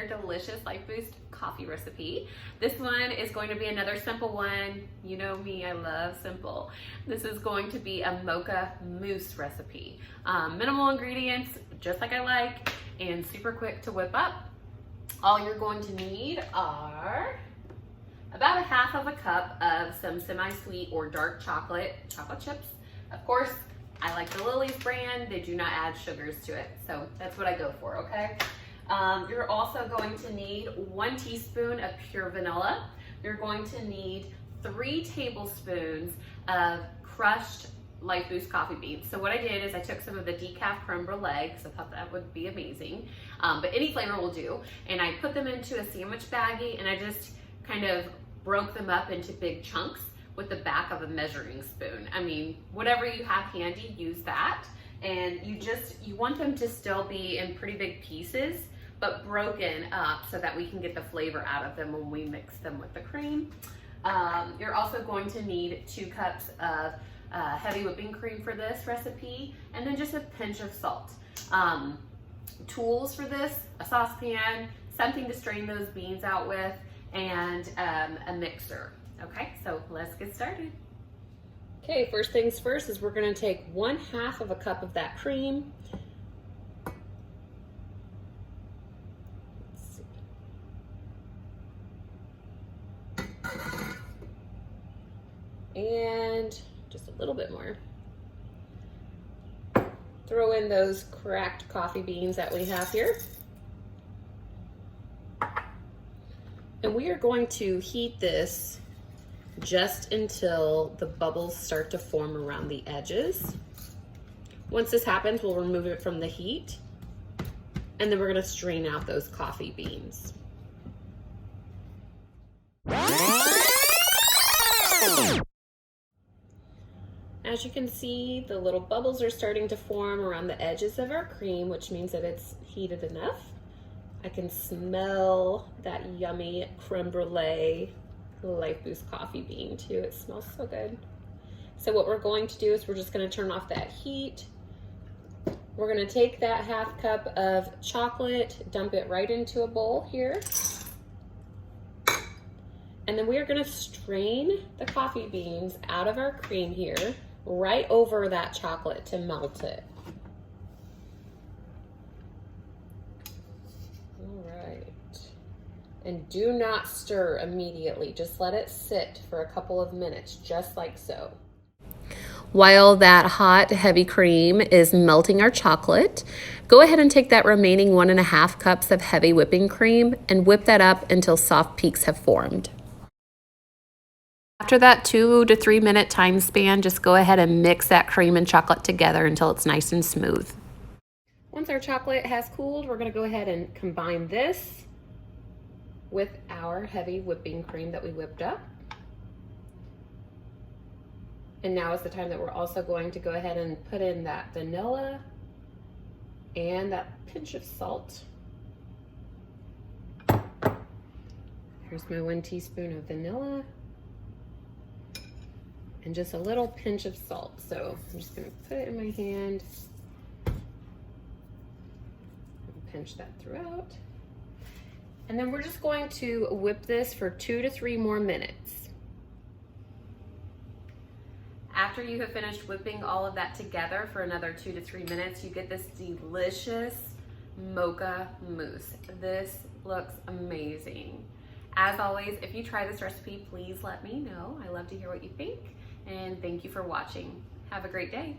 another delicious LifeBoost coffee recipe. This one is going to be another simple one. You know me, I love simple. This is going to be a Mocha Mousse recipe. Minimal ingredients, just like I like, and super quick to whip up. All you're going to need are about 1/2 cup of some semi-sweet or dark chocolate chips. Of course, I like the Lily's brand. They do not add sugars to it, so that's what I go for, okay? You're also going to need 1 teaspoon of pure vanilla. You're going to need 3 tablespoons of crushed LifeBoost coffee beans. So what I did is I took some of the decaf creme brulee, because I thought that would be amazing, but any flavor will do, and I put them into a sandwich baggie, and I just kind of broke them up into big chunks with the back of a measuring spoon. I mean, whatever you have handy, use that. And you want them to still be in pretty big pieces, but broken up so that we can get the flavor out of them when we mix them with the cream. You're also going to need 2 cups of heavy whipping cream for this recipe, and then just a pinch of salt. Tools for this: a saucepan, something to strain those beans out with, and a mixer. Okay, so let's get started. Okay, first things first is we're gonna take 1/2 cup of that cream. Let's see. And just a little bit more. Throw in those cracked coffee beans that we have here. And we are going to heat this just until the bubbles start to form around the edges. Once this happens, we'll remove it from the heat, and then we're gonna strain out those coffee beans. As you can see, the little bubbles are starting to form around the edges of our cream, which means that it's heated enough. I can smell that yummy creme brulee LifeBoost coffee bean too. It smells so good. So what we're going to do is we're just going to turn off that heat. We're going to take that 1/2 cup of chocolate, dump it right into a bowl here. And then we are going to strain the coffee beans out of our cream here, right over that chocolate to melt it. And do not stir immediately. Just let it sit for a couple of minutes, just like so. While that hot, heavy cream is melting our chocolate, go ahead and take that remaining 1.5 cups of heavy whipping cream and whip that up until soft peaks have formed. After that 2 to 3 minute time span, just go ahead and mix that cream and chocolate together until it's nice and smooth. Once our chocolate has cooled, we're gonna go ahead and combine this with our heavy whipping cream that we whipped up. And now is the time that we're also going to go ahead and put in that vanilla and that pinch of salt. Here's my 1 teaspoon of vanilla and just a little pinch of salt. So I'm just gonna put it in my hand and pinch that throughout. And then we're just going to whip this for 2 to 3 more minutes. After you have finished whipping all of that together for another 2 to 3 minutes, you get this delicious Mocha Mousse. This looks amazing. As always, if you try this recipe, please let me know. I love to hear what you think, and thank you for watching. Have a great day.